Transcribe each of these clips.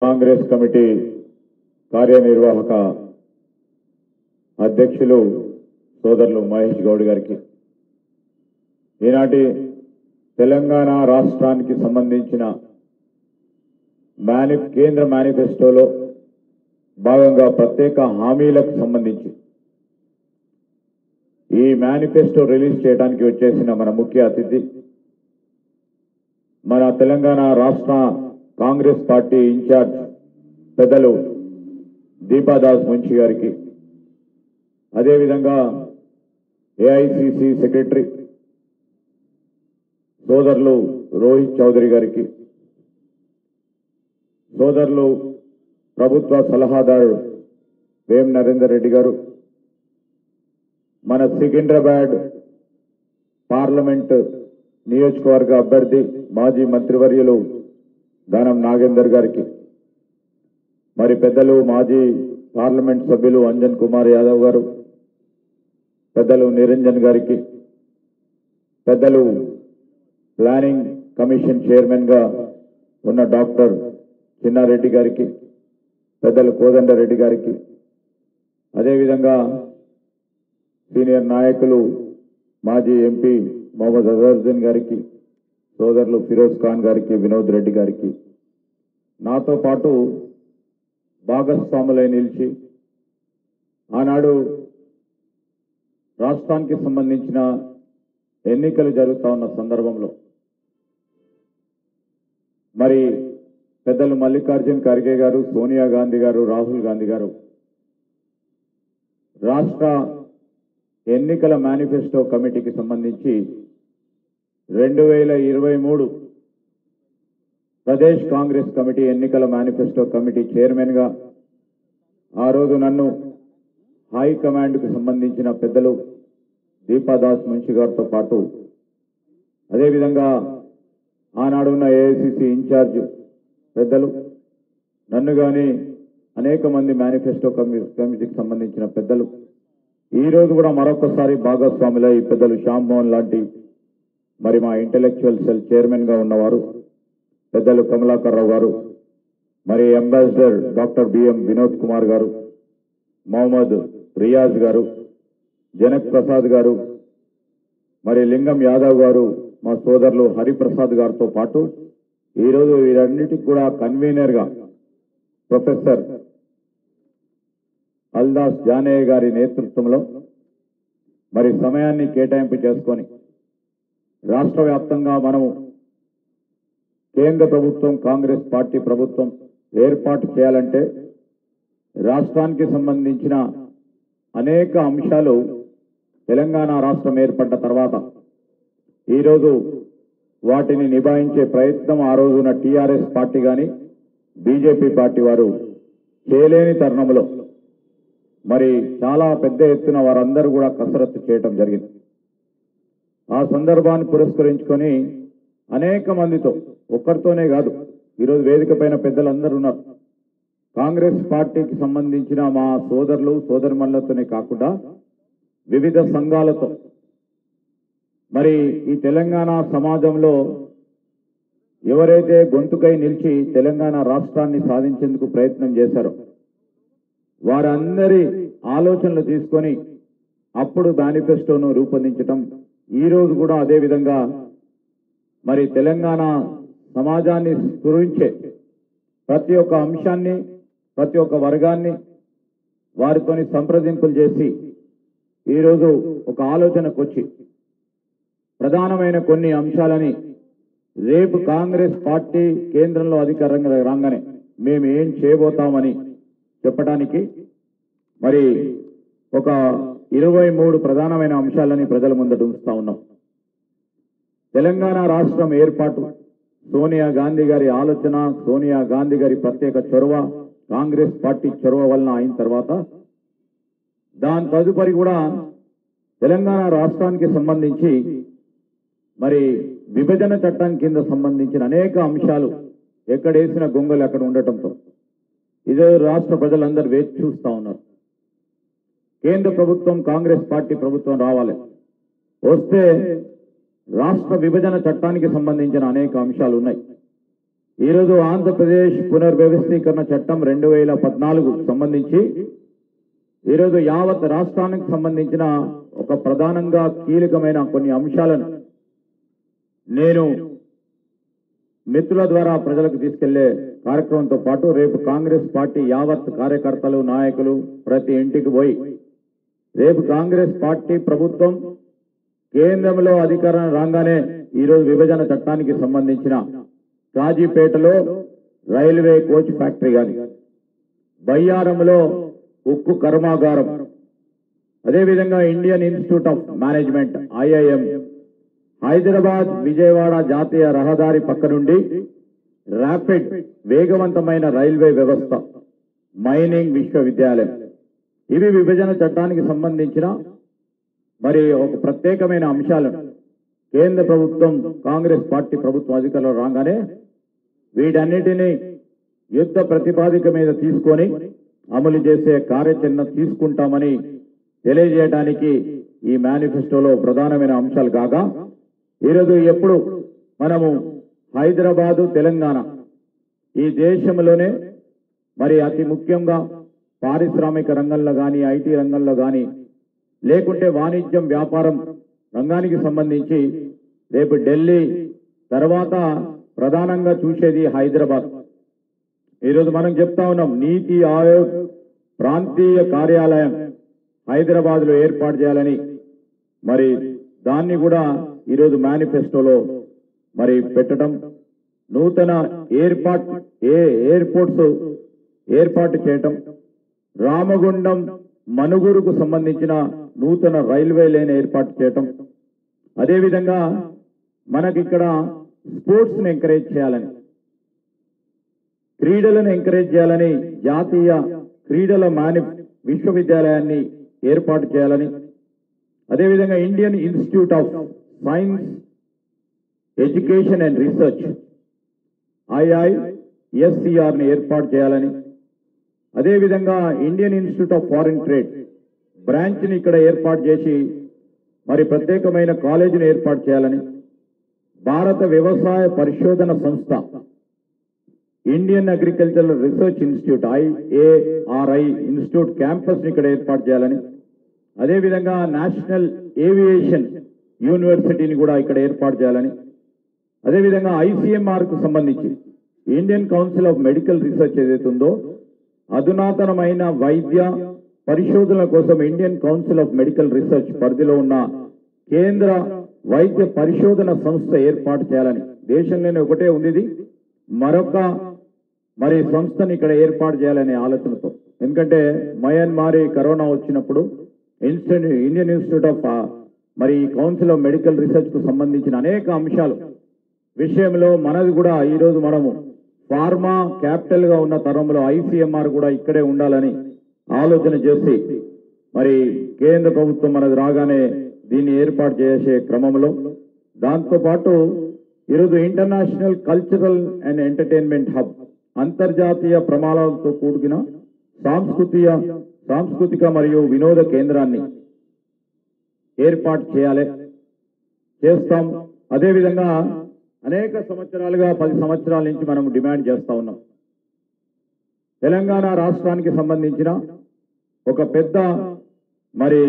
Congress committee కార్యనిర్వాహక అధ్యక్షులు సోదరులు మహేష్ గౌడ్ గారికి ఈనాటి తెలంగాణ రాష్ట్రానికి సంబంధించిన కేంద్ర మేనిఫెస్టోలో భాగంగా ప్రత్యేక హామీలకు సంబంధించి ఈ మేనిఫెస్టో రిలీజ్ చేయడానికి వచ్చేసిన మన ముఖ్య అతిథి మన తెలంగాణ రాష్ట్ర కాంగ్రెస్ పార్టీ ఇన్ఛార్జ్ పెద్దలు దీపాదాస్ మున్షి గారికి, అదేవిధంగా ఏఐసిసి సెక్రటరీ సోదరులు రోహిత్ చౌదరి గారికి, సోదరులు ప్రభుత్వ సలహాదారు వేం నరేందర్ రెడ్డి గారు, మన సికింద్రాబాద్ పార్లమెంట్ నియోజకవర్గ అభ్యర్థి మాజీ మంత్రివర్యులు దానం నాగేందర్ గారికి, మరి పెద్దలు మాజీ పార్లమెంట్ సభ్యులు అంజన్ కుమార్ యాదవ్ గారు, పెద్దలు నిరంజన్ గారికి, పెద్దలు ప్లానింగ్ కమిషన్ చైర్మన్ గా ఉన్న డాక్టర్ చిన్నారెడ్డి గారికి, పెద్దలు కోదండరెడ్డి గారికి, అదేవిధంగా సీనియర్ నాయకులు మాజీ ఎంపీ మొహమ్మద్ అజరుద్దీన్ గారికి, సోదరులు ఫిరోజ్ ఖాన్ గారికి, వినోద్ రెడ్డి గారికి, నాతో పాటు భాగస్వాములై నిలిచి ఆనాడు రాష్ట్రానికి సంబంధించిన ఎన్నికలు జరుగుతూ ఉన్న సందర్భంలో మరి పెద్దలు మల్లికార్జున్ ఖర్గే గారు, సోనియా గాంధీ గారు, రాహుల్ గాంధీ గారు రాష్ట్ర ఎన్నికల మేనిఫెస్టో కమిటీకి సంబంధించి 2023 ప్రదేశ్ కాంగ్రెస్ కమిటీ ఎన్నికల మేనిఫెస్టో కమిటీ చైర్మన్ గా ఆ రోజు నన్ను హైకమాండ్ కు సంబంధించిన పెద్దలు దీపాదాస్ మున్షి గారితో పాటు అదేవిధంగా ఆనాడు ఉన్న ఏఐసిసి ఇన్ఛార్జ్ పెద్దలు నన్ను కానీ అనేక మంది మేనిఫెస్టో కమిటీకి సంబంధించిన పెద్దలు ఈ రోజు కూడా మరొకసారి భాగస్వాములై పెద్దలు శ్యామ్ మోహన్ లాంటి మరి మా ఇంటెలెక్చువల్ సెల్ చైర్మన్ గా ఉన్నవారు పెద్దలు కమలాకర్ రావు గారు, మరి ambassador doctor BM Vinod Kumar గారు, మొహమ్మద్ రియాజ్ గారు, జనక్ ప్రసాద్ గారు, మరి లింగం యాదవ్ గారు, మా సోదరులు హరిప్రసాద్ గారితో పాటు ఈరోజు వీరన్నిటికి కూడా కన్వీనర్ గా ప్రొఫెసర్ అల్దాస్ జానయ్య గారి నేతృత్వంలో మరి సమయాన్ని కేటాయింపు చేసుకొని రాష్ట్ర వ్యాప్తంగా మనము కేంద్ర ప్రభుత్వం కాంగ్రెస్ పార్టీ ప్రభుత్వం ఏర్పాటు చేయాలంటే రాష్ట్రానికి సంబంధించిన అనేక అంశాలు తెలంగాణ రాష్ట్రం ఏర్పడ్డ తర్వాత ఈరోజు వాటిని నిభాయించే ప్రయత్నం ఆ రోజున టీఆర్ఎస్ పార్టీ కానీ బీజేపీ పార్టీ వారు చేయలేని తరుణంలో మరి చాలా పెద్ద ఎత్తున వారందరూ కూడా కసరత్తు చేయటం జరిగింది. ఆ సందర్భాన్ని పురస్కరించుకొని అనేక మందితో, ఒక్కరితోనే కాదు, ఈరోజు వేదిక పైన పెద్దలందరూ ఉన్నారు, కాంగ్రెస్ పార్టీకి సంబంధించిన మా సోదరులు సోదరిమణులతోనే కాకుండా వివిధ సంఘాలతో మరి ఈ తెలంగాణ సమాజంలో ఎవరైతే గొంతుకై నిలిచి తెలంగాణ రాష్ట్రాన్ని సాధించేందుకు ప్రయత్నం చేశారో వారందరి ఆలోచనలు తీసుకొని అప్పుడు మేనిఫెస్టోను రూపొందించటం, ఈ రోజు కూడా అదేవిధంగా మరి తెలంగాణ సమాజాన్ని స్ఫురించే ప్రతి ఒక్క అంశాన్ని ప్రతి ఒక్క వర్గాన్ని వారితోని సంప్రదింపులు చేసి ఈరోజు ఒక ఆలోచనకు వచ్చి ప్రధానమైన కొన్ని అంశాలని రేపు కాంగ్రెస్ పార్టీ కేంద్రంలో అధికారంగా రాగానే మేము ఏం చేయబోతామని చెప్పడానికి మరి ఒక 23 ప్రధానమైన అంశాలని ప్రజల ముందట ఉంచుతా ఉన్నాం. తెలంగాణ రాష్ట్రం ఏర్పాటు సోనియా గాంధీ గారి ఆలోచన, సోనియా గాంధీ గారి ప్రత్యేక చొరవ, కాంగ్రెస్ పార్టీ చొరవ వలన అయిన తర్వాత దాని తదుపరి కూడా తెలంగాణ రాష్ట్రానికి సంబంధించి మరి విభజన చట్టం కింద సంబంధించిన అనేక అంశాలు ఎక్కడేసిన గొంగలు అక్కడ ఉండటంతో ఇదే రాష్ట్ర ప్రజలందరూ వేచి చూస్తా ఉన్నారు. కేంద్ర ప్రభుత్వం కాంగ్రెస్ పార్టీ ప్రభుత్వం రావాలి, వస్తే రాష్ట్ర విభజన చట్టానికి సంబంధించిన అనేక అంశాలు ఉన్నాయి. ఈరోజు ఆంధ్రప్రదేశ్ పునర్వ్యవస్థీకరణ చట్టం 2014 సంబంధించి ఈరోజు యావత్ రాష్ట్రానికి సంబంధించిన ఒక ప్రధానంగా కీలకమైన కొన్ని అంశాలను నేను మిత్రుల ద్వారా ప్రజలకు తీసుకెళ్లే కార్యక్రమంతో పాటు రేపు కాంగ్రెస్ పార్టీ యావత్ కార్యకర్తలు నాయకులు ప్రతి ఇంటికి పోయి రేపు కాంగ్రెస్ పార్టీ ప్రభుత్వం కేంద్రంలో అధికారం రాగానే ఈరోజు విభజన చట్టానికి సంబంధించిన కాజీపేటలో రైల్వే కోచ్ ఫ్యాక్టరీ గాని, బయ్యారంలో ఉక్కు కర్మాగారం, అదేవిధంగా Indian institute of management IIM, Hyderabad Vijayawada జాతీయ రహదారి పక్క నుండి ర్యాపిడ్ వేగవంతమైన రైల్వే వ్యవస్థ, మైనింగ్ విశ్వవిద్యాలయం, ఇవి విభజన చట్టానికి సంబంధించిన మరి ఒక ప్రత్యేకమైన అంశాలను కేంద్ర ప్రభుత్వం కాంగ్రెస్ పార్టీ ప్రభుత్వం అధికారంలో రాగానే వీటన్నిటినీ యుద్ధ ప్రతిపాదిక మీద తీసుకొని అమలు చేసే కార్యాచరణ తీసుకుంటామని తెలియజేయడానికి ఈ మేనిఫెస్టోలో ప్రధానమైన అంశాలు కాగా, ఈరోజు ఎప్పుడు మనము హైదరాబాదు తెలంగాణ ఈ దేశంలోనే మరి అతి ముఖ్యంగా పారిశ్రామిక రంగంలో కానీ, IT రంగంలో కానీ, లేకుంటే వాణిజ్యం వ్యాపారం రంగానికి సంబంధించి రేపు ఢిల్లీ తర్వాత ప్రధానంగా చూసేది హైదరాబాద్. ఈరోజు మనం చెప్తా ఉన్నాం నీతి ఆయోగ్ ప్రాంతీయ కార్యాలయం హైదరాబాద్ లో ఏర్పాటు చేయాలని, మరి దాన్ని కూడా ఈరోజు మేనిఫెస్టోలో మరి పెట్టడం, నూతన ఎయిర్పోర్ట్స్ ఏర్పాటు చేయటం, రామగుండం మనుగురుకు సంబంధించిన నూతన రైల్వే లైన్ ఏర్పాటు చేయటం, అదేవిధంగా మనకిక్కడ స్పోర్ట్స్ ని ఎంకరేజ్ చేయాలని, క్రీడలను ఎంకరేజ్ చేయాలని జాతీయ క్రీడల విశ్వవిద్యాలయాన్ని ఏర్పాటు చేయాలని, అదేవిధంగా Indian institute of science education and research IISCR ని ఏర్పాటు చేయాలని, అదేవిధంగా Indian institute of foreign trade branch ని ఇక్కడ ఏర్పాటు చేసి మరి ప్రత్యేకమైన కాలేజీని ఏర్పాటు చేయాలని, భారత వ్యవసాయ పరిశోధన సంస్థ Indian agricultural research institute IARI institute campus ని ఇక్కడ ఏర్పాటు చేయాలని, అదేవిధంగా నేషనల్ ఏవియేషన్ యూనివర్సిటీని కూడా ఇక్కడ ఏర్పాటు చేయాలని, అదేవిధంగా ICMR కు సంబంధించి Indian council of medical research ఏదైతే ఉందో అధునాతనమైన వైద్య పరిశోధనల కోసం Indian council of medical research పరిధిలో ఉన్న కేంద్ర వైద్య పరిశోధన సంస్థ ఏర్పాటు చేయాలని, దేశంలోనే ఒకటే ఉంది మరొక మరి సంస్థని ఇక్కడ ఏర్పాటు చేయాలనే ఆలోచనతో. ఎందుకంటే మయన్మారి కరోనా వచ్చినప్పుడు ఇండియన్ ఇన్స్టిట్యూట్ ఆఫ్ మరి కౌన్సిల్ ఆఫ్ మెడికల్ రీసెర్చ్ కు సంబంధించిన అనేక అంశాలు విషయంలో మనది కూడా ఈరోజు మనము ఫార్మా క్యాపిటల్ గా ఉన్న తరంలో ICMR కూడా ఇక్కడే ఉండాలని ఆలోచన చేసి మరి కేంద్ర ప్రభుత్వం మనది రాగానే దీన్ని ఏర్పాటు చేసే క్రమంలో, దాంతో పాటు ఈరోజు international cultural and entertainment hub అంతర్జాతీయ ప్రమాణాలతో కూడిన సాంస్కృతిక మరియు వినోద కేంద్రాన్ని ఏర్పాటు చేస్తాం. అదేవిధంగా అనేక సంవత్సరాలుగా 10 సంవత్సరాల నుంచి మనం డిమాండ్ చేస్తా ఉన్నాం. తెలంగాణ రాష్ట్రానికి సంబంధించిన ఒక పెద్ద మరి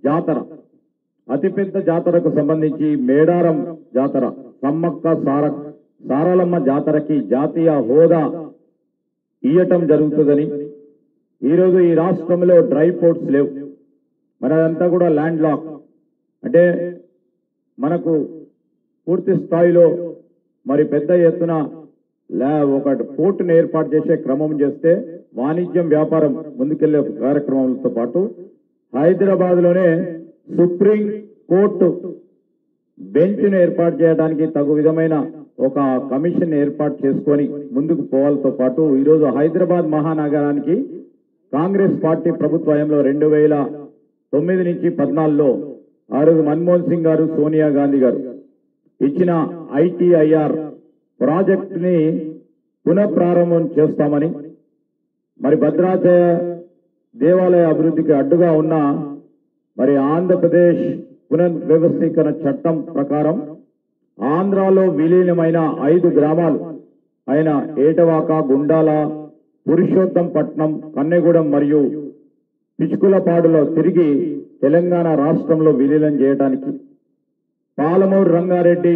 జాతర, అతిపెద్ద జాతరకు సంబంధించి మేడారం జాతర, సమ్మక్క సారలమ్మ జాతరకి జాతీయ హోదా ఇయ్యటం జరుగుతుందని, ఈరోజు ఈ రాష్ట్రంలో డ్రై పోర్ట్స్ లేవు, మనదంతా కూడా ల్యాండ్ లాక్, అంటే మనకు పూర్తి స్థాయిలో మరి పెద్ద ఎత్తున ఒక పోర్టును ఏర్పాటు చేసే క్రమం చేస్తే వాణిజ్యం వ్యాపారం ముందుకెళ్లే కార్యక్రమంతో పాటు హైదరాబాద్ లోనే సుప్రీం కోర్టు బెంచ్ ను ఏర్పాటు చేయడానికి తగు విధమైన ఒక కమిషన్ ఏర్పాటు చేసుకొని ముందుకు పోవాలతో పాటు ఈరోజు హైదరాబాద్ మహానగరానికి కాంగ్రెస్ పార్టీ ప్రభుత్వంలో 2009 నుంచి 14లో ఆ రోజు మన్మోహన్ సింగ్ గారు, సోనియా గాంధీ గారు ఇచ్చిన ITIR ప్రాజెక్ట్ ని పునఃప్రారంభం చేస్తామని, మరి భద్రాచల దేవాలయ అభివృద్ధికి అడ్డుగా ఉన్న మరి ఆంధ్రప్రదేశ్ పునర్వ్యవస్థీకరణ చట్టం ప్రకారం ఆంధ్రాలో విలీనమైన 5 గ్రామాలు అయిన ఏటవాక, గుండాల, పురుషోత్తంపట్నం, కన్నెగూడెం మరియు పిచ్చుకులపాడులో తిరిగి తెలంగాణ రాష్ట్రంలో విలీనం చేయడానికి, పాలమూరు రంగారెడ్డి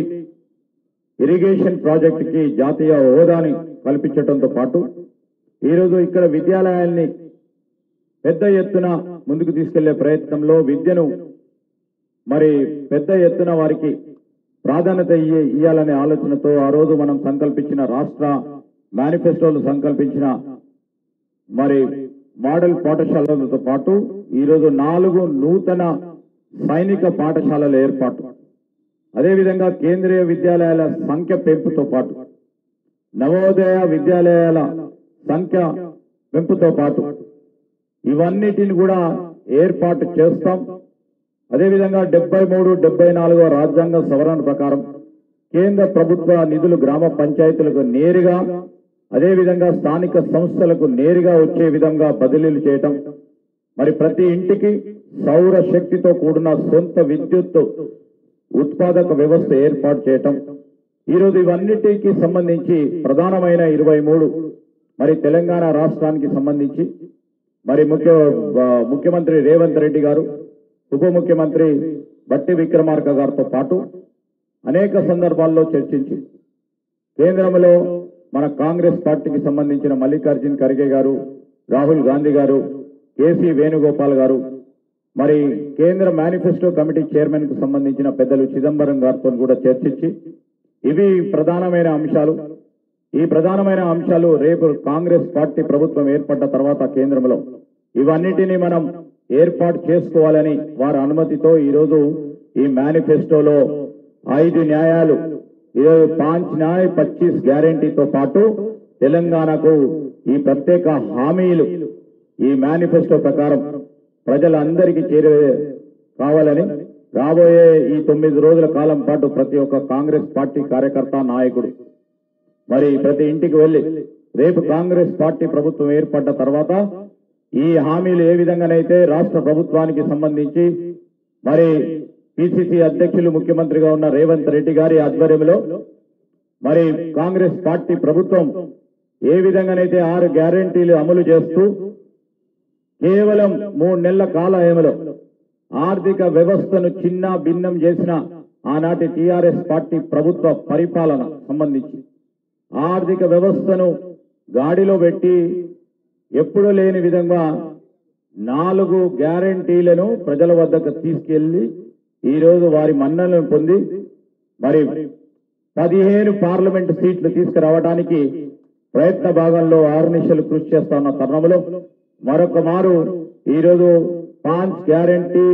ఇరిగేషన్ ప్రాజెక్టుకి జాతీయ హోదాని కల్పించడంతో పాటు ఈరోజు ఇక్కడ విద్యాలయాల్ని పెద్ద ఎత్తున ముందుకు తీసుకెళ్లే ప్రయత్నంలో విద్యను మరి పెద్ద ఎత్తున వారికి ప్రాధాన్యత ఇవ్వాలనే ఆలోచనతో ఆ రోజు మనం సంకల్పించిన రాష్ట్ర మేనిఫెస్టోలు సంకల్పించిన మరి మోడల్ పాఠశాలలతో పాటు ఈరోజు 4 నూతన సైనిక పాఠశాలల ఏర్పాటు, అదేవిధంగా కేంద్రీయ విద్యాలయాల సంఖ్య పెంపుతో పాటు నవోదయ విద్యాలయాల సంఖ్య పెంపుతో పాటు ఇవన్నిటిని కూడా ఏర్పాటు చేస్తాం. అదేవిధంగా 73, 74వ రాజ్యాంగ సవరణ ప్రకారం కేంద్ర ప్రభుత్వ నిధులు గ్రామ పంచాయతీలకు నేరుగా, అదేవిధంగా స్థానిక సంస్థలకు నేరుగా వచ్చే విధంగా బదిలీలు చేయటం, మరి ప్రతి ఇంటికి సౌర శక్తితో కూడిన సొంత విద్యుత్ ఉత్పాదక వ్యవస్థ ఏర్పాటు చేయటం. ఈరోజు ఇవన్నిటికి సంబంధించి ప్రధానమైన 23 మరి తెలంగాణ రాష్ట్రానికి సంబంధించి మరి ముఖ్యమంత్రి రేవంత్ రెడ్డి గారు, ఉప ముఖ్యమంత్రి బట్టి విక్రమార్క గారితో పాటు అనేక సందర్భాల్లో చర్చించి కేంద్రంలో మన కాంగ్రెస్ పార్టీకి సంబంధించిన మల్లికార్జున్ ఖర్గే గారు, రాహుల్ గాంధీ గారు, కేసీ వేణుగోపాల్ గారు, మరి కేంద్ర మేనిఫెస్టో కమిటీ చైర్మన్ కు సంబంధించిన పెద్దలు చిదంబరం గారితో కూడా చర్చించి ఇవి ప్రధానమైన అంశాలు. ఈ ప్రధానమైన అంశాలు రేపు కాంగ్రెస్ పార్టీ ప్రభుత్వం ఏర్పడ్డ తర్వాత కేంద్రంలో ఇవన్నిటినీ మనం ఏర్పాటు చేసుకోవాలని వారి అనుమతితో ఈరోజు ఈ మేనిఫెస్టోలో 5 న్యాయాలు, 5 న్యాయ 25 గ్యారంటీతో పాటు తెలంగాణకు ఈ ప్రత్యేక హామీలు ఈ మేనిఫెస్టో ప్రకారం ప్రజలందరికీ కావాలని రాబోయే ఈ 9 రోజుల కాలం పాటు ప్రతి ఒక్క కాంగ్రెస్ పార్టీ కార్యకర్త, నాయకుడు మరి ప్రతి ఇంటికి వెళ్లి రేపు కాంగ్రెస్ పార్టీ ప్రభుత్వం ఏర్పడ్డ తర్వాత ఈ హామీలు ఏ విధంగానైతే రాష్ట్ర ప్రభుత్వానికి సంబంధించి మరి పిసిసి అధ్యక్షులు ముఖ్యమంత్రిగా ఉన్న రేవంత్ రెడ్డి గారి ఆధ్వర్యంలో మరి కాంగ్రెస్ పార్టీ ప్రభుత్వం ఏ విధంగానైతే 6 గ్యారెంటీలు అమలు చేస్తూ కేవలం 3 నెలల కాల వ్యవధిలో ఆర్థిక వ్యవస్థను చిన్న భిన్నం చేసిన ఆనాటి టిఆర్ఎస్ పార్టీ ప్రభుత్వ పరిపాలన సంబంధించి ఆర్థిక వ్యవస్థను గాడిలో పెట్టి ఎప్పుడూ లేని విధంగా 4 గ్యారెంటీలను ప్రజల వద్దకు తీసుకెళ్లి ఈరోజు వారి మన్నలను పొంది మరి 15 పార్లమెంటు సీట్లు తీసుకురావడానికి ప్రయత్న భాగంలో ఆర్నిశలు కృషి చేస్తా ఉన్న తరుణంలో మరొక మారు ఈరోజు 5 గ్యారెంటీ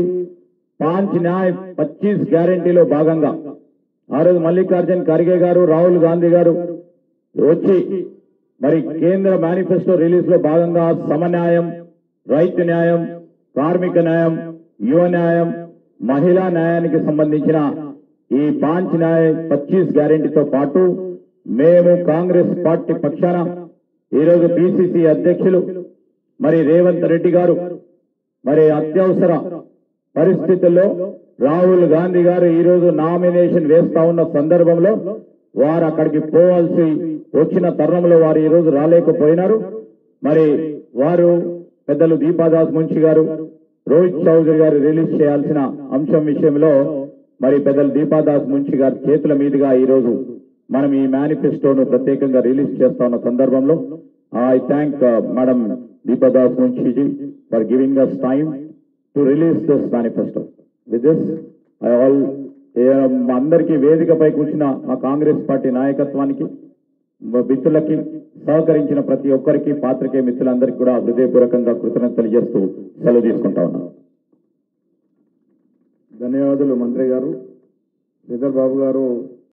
5 న్యాయ 25 గ్యారెంటీలో భాగంగా ఆ రోజు మల్లికార్జున్ ఖర్గే గారు, రాహుల్ గాంధీ గారు వచ్చి మరి కేంద్ర మేనిఫెస్టో రిలీజ్ లో భాగంగా సమన్యాయం, రైతు న్యాయం, కార్మిక న్యాయం, యువ న్యాయం, మహిళా న్యాయానికి సంబంధించిన ఈ 5 న్యాయ 25 గ్యారెంటీతో పాటు మేము కాంగ్రెస్ పార్టీ పక్షాన ఈరోజు పిసిసి అధ్యక్షులు మరి రేవంత్ రెడ్డి గారు మరి అత్యవసర పరిస్థితుల్లో రాహుల్ గాంధీ గారు ఈరోజు నామినేషన్ వేస్తా ఉన్న సందర్భంలో వారు అక్కడికి పోవాల్సి వచ్చిన తరుణంలో వారు ఈరోజు రాలేకపోయినారు. మరి వారు పెద్దలు దీపాదాస్ మున్షి గారు, రోహిత్ చౌదరి గారు రిలీజ్ చేయాల్సిన అంశం విషయంలో మరి పెద్దలు దీపాదాస్ మున్షి గారి చేతుల మీదుగా ఈరోజు మనం ఈ మేనిఫెస్టోను ప్రత్యేకంగా రిలీజ్ చేస్తా ఉన్న సందర్భంలో I thank madam Deepa Das Munshiji for giving us time to release this manifesto. With this, అందరికీ వేదికపై కూర్చున్న మా కాంగ్రెస్ పార్టీ నాయకత్వానికి, మిత్రులకి, సహకరించిన ప్రతి ఒక్కరికి, పాత్రికేయ మిత్రులందరికీ కూడా హృదయపూర్వకంగా కృతజ్ఞతలు తెలియజేస్తూ సెలవు తీసుకుంటా ఉన్నాను. ధన్యవాదాలు మంత్రి గారు. శ్రీధర్ బాబు గారు